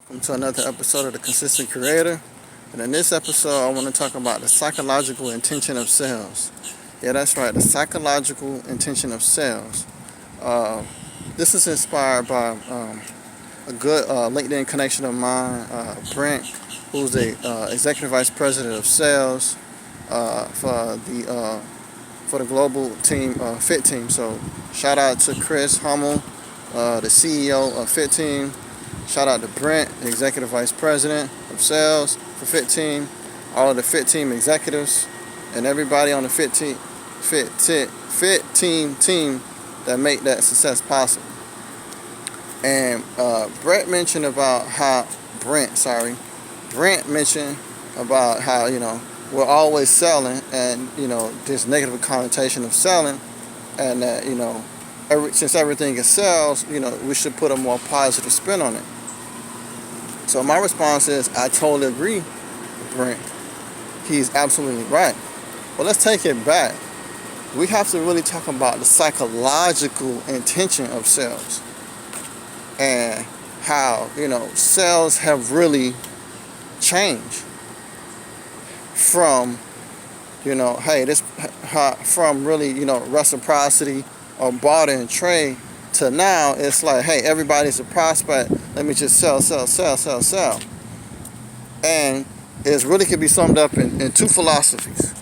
Welcome to another episode of The Consistent Creator. And in this episode, I want to talk about the psychological intention of sales. Yeah, that's right, the psychological intention of sales. Uh, this is inspired by a good LinkedIn connection of mine, Brent, who's the executive vice president of sales for the global team, Fit Team. So shout out to Chris Hummel, the CEO of Fit Team. Shout out to Brent, the Executive Vice President of Sales for Fit Team, all of the Fit Team executives, and everybody on the Fit Team that make that success possible. And Brent mentioned about how, we're always selling, and, this negative connotation of selling, and that, since everything is sales, we should put a more positive spin on it. So my response is, I totally agree with Brent. He's absolutely right. But let's take it back. We have to really talk about the psychological intention of sales and how, sales have really changed from, from really, reciprocity or barter and trade to now it's like, hey, everybody's a prospect. Let me just sell. And it really could be summed up in two philosophies: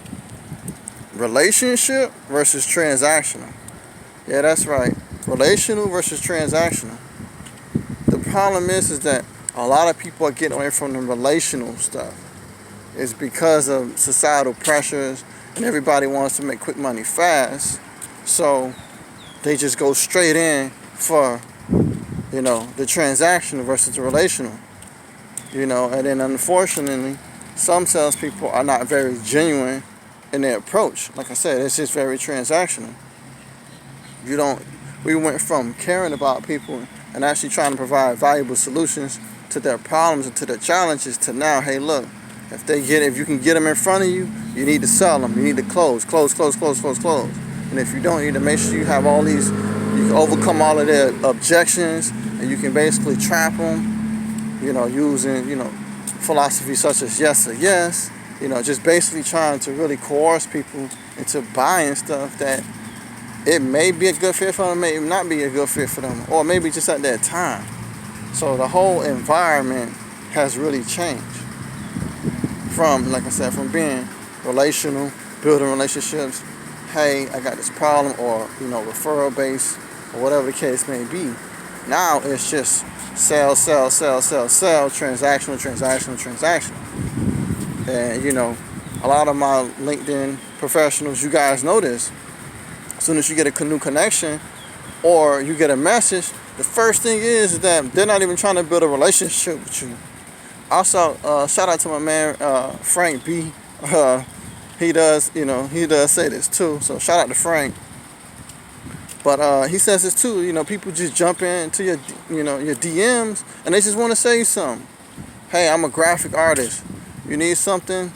relationship versus transactional. Yeah, that's right. Relational versus transactional. The problem is that a lot of people are getting away from the relational stuff. It's because of societal pressures and everybody wants to make quick money fast. So they just go straight in for, the transactional versus the relational. And then unfortunately, some salespeople are not very genuine in their approach. Like I said, it's just very transactional. We went from caring about people and actually trying to provide valuable solutions to their problems and to their challenges to now, hey, look, if you can get them in front of you, you need to sell them. You need to close. And if you don't, you need to make sure you have all these, you can overcome all of their objections, and you can basically trap them, using, philosophy such as yes or yes, just basically trying to really coerce people into buying stuff that it may be a good fit for them, may not be a good fit for them, or maybe just at that time. So the whole environment has really changed from, like I said, from being relational, building relationships, hey, I got this problem, or, referral based, or whatever the case may be. Now it's just sell, transactional. And, a lot of my LinkedIn professionals, you guys know this. As soon as you get a new connection or you get a message, the first thing is that they're not even trying to build a relationship with you. Also, shout out to my man, Frank B. He does say this too. So shout out to Frank. But he says this too. People just jump into your DMs and they just want to say something. Hey, I'm a graphic artist. You need something?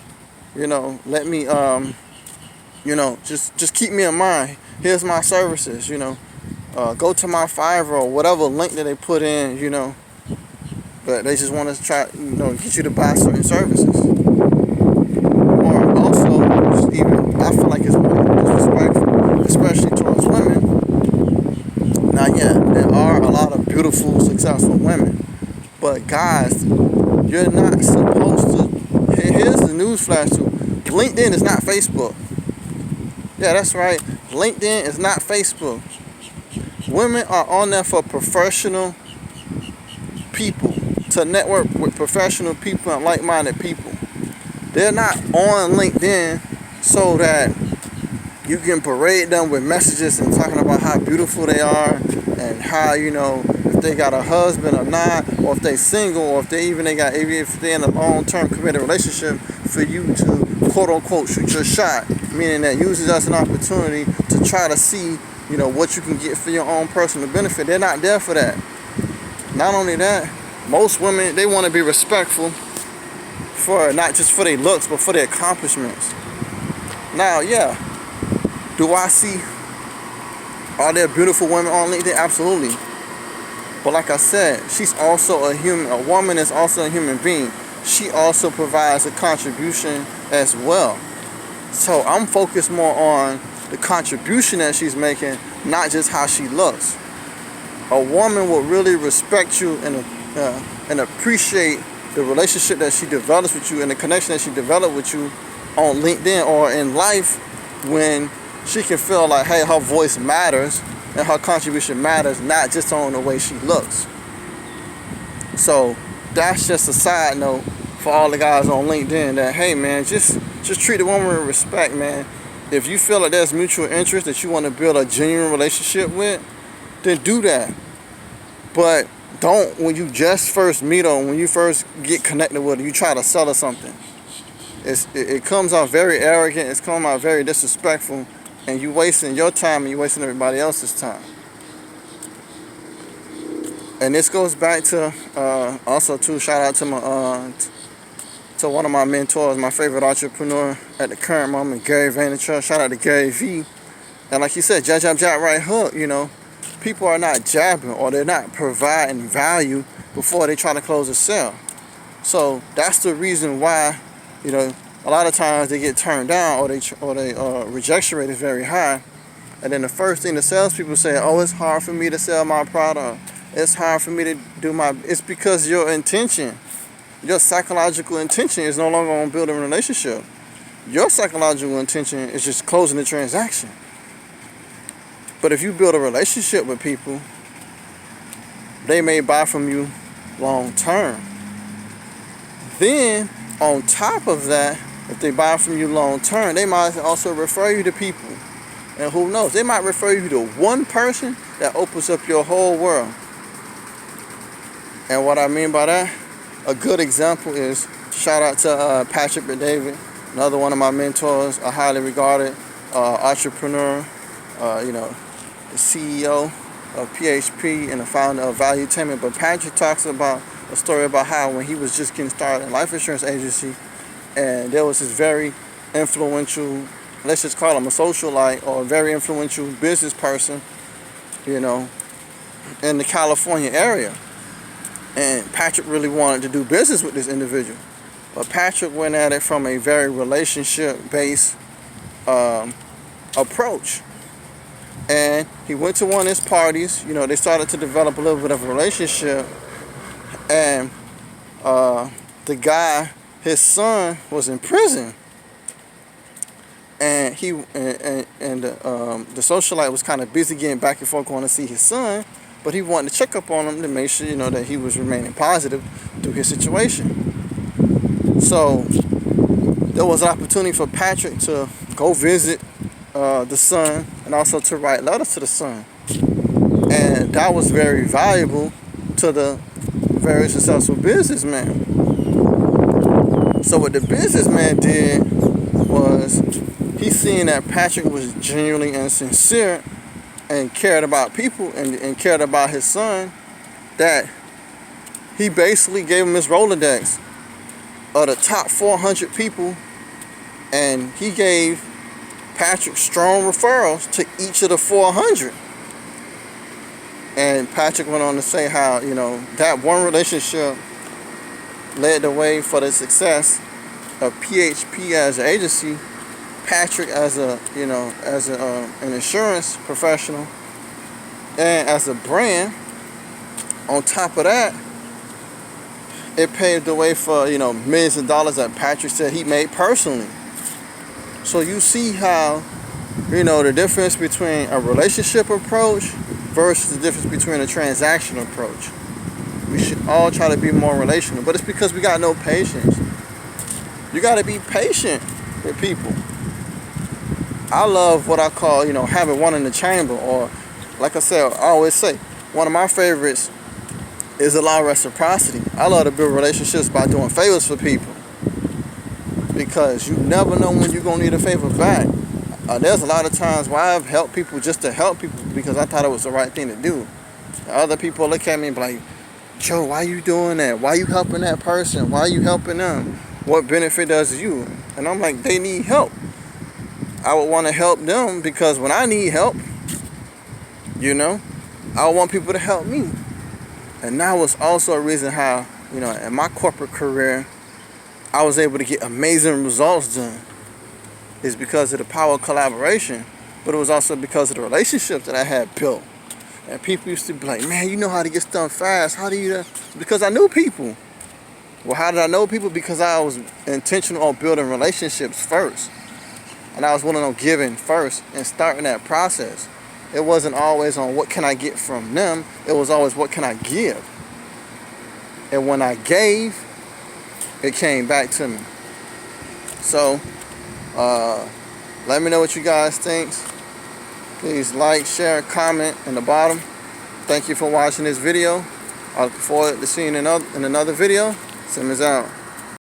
Let me just keep me in mind. Here's my services. Go to my Fiverr or whatever link that they put in. But they just want to try, get you to buy certain services. Or also, I feel like it's more disrespectful, especially towards women. Now, yeah, there are a lot of beautiful, successful women. But guys, you're not supposed to. Here's the news flash too. LinkedIn is not Facebook. Yeah, that's right. LinkedIn is not Facebook. Women are on there for professional people, to network with professional people and like-minded people. They're not on LinkedIn so that you can parade them with messages and talking about how beautiful they are and how, if they got a husband or not, or if they single, or if they're in a long-term committed relationship, for you to quote-unquote shoot your shot, meaning that use it as an opportunity to try to see, what you can get for your own personal benefit. They're not there for that. Not only that, most women, they want to be respectful for not just for their looks, but for their accomplishments. Now, yeah, are there beautiful women on LinkedIn? Absolutely. But like I said, she's also a human. A woman is also a human being. She also provides a contribution as well. So I'm focused more on the contribution that she's making, not just how she looks. A woman will really respect you and appreciate the relationship that she develops with you and the connection that she develops with you on LinkedIn or in life, when she can feel like, hey, her voice matters and her contribution matters, not just on the way she looks. So that's just a side note for all the guys on LinkedIn, that, hey man, just treat the woman with respect, man. If you feel like there's mutual interest that you want to build a genuine relationship with, then do that. But don't, when you just first meet her, when you first get connected with her, you try to sell her something. It comes out very arrogant, it's coming out very disrespectful, and you wasting your time and you wasting everybody else's time. And this goes back to also too, shout out to my to one of my mentors, my favorite entrepreneur at the current moment, Gary Vaynerchuk. Shout out to Gary V. And like you said, jab, jab, jab, right hook. People are not jabbing, or they're not providing value before they try to close a sale. So that's the reason why, a lot of times they get turned down, or they rejection rate is very high. And then the first thing the salespeople say, oh, it's hard for me to sell my product. It's hard for me to do it's because your psychological intention is no longer on building a relationship. Your psychological intention is just closing the transaction. But if you build a relationship with people, they may buy from you long term. Then, on top of that, if they buy from you long term, they might also refer you to people. And who knows, they might refer you to one person that opens up your whole world. And what I mean by that, a good example is, shout out to Patrick David, another one of my mentors, a highly regarded entrepreneur, the CEO of PHP and the founder of Valuetainment. But Patrick talks about a story about how when he was just getting started in a life insurance agency, and there was this very influential, let's just call him a socialite, or a very influential business person, in the California area. And Patrick really wanted to do business with this individual. But Patrick went at it from a very relationship-based approach. And he went to one of his parties. They started to develop a little bit of a relationship. And the guy, his son, was in prison. And the socialite was kind of busy getting back and forth going to see his son. But he wanted to check up on him to make sure, that he was remaining positive through his situation. So there was an opportunity for Patrick to go visit the son, and also to write letters to the son. And that was very valuable to the very successful businessman. So what the businessman did was, he seen that Patrick was genuinely and sincere and cared about people and cared about his son, that he basically gave him his Rolodex of the top 400 people, and he gave Patrick strong referrals to each of the 400. And Patrick went on to say how, that one relationship led the way for the success of PHP as an agency, Patrick as an insurance professional, and as a brand. On top of that, it paved the way for, millions of dollars that Patrick said he made personally. So you see how, the difference between a relationship approach versus the difference between a transactional approach. We should all try to be more relational, but it's because we got no patience. You got to be patient with people. I love what I call, having one in the chamber, or like I said, I always say, one of my favorites is allow reciprocity. I love to build relationships by doing favors for people, because you never know when you're going to need a favor back. There's a lot of times where I've helped people just to help people because I thought it was the right thing to do. Other people look at me and be like, Joe, why you doing that? Why you helping that person? Why you helping them? What benefit does you? And I'm like, they need help. I would want to help them because when I need help, I want people to help me. And that was also a reason how, in my corporate career, I was able to get amazing results done. Is because of the power of collaboration, but it was also because of the relationships that I had built. And people used to be like, man, you know how to get stuff fast. How do you? Because I knew people. Well, how did I know people? Because I was intentional on building relationships first. And I was willing on giving first and starting that process. It wasn't always on what can I get from them. It was always what can I give. And when I gave, it came back to me. So, let me know what you guys think. Please like, share, comment in the bottom. Thank you for watching this video. I look forward to seeing you in another video. Simmons out.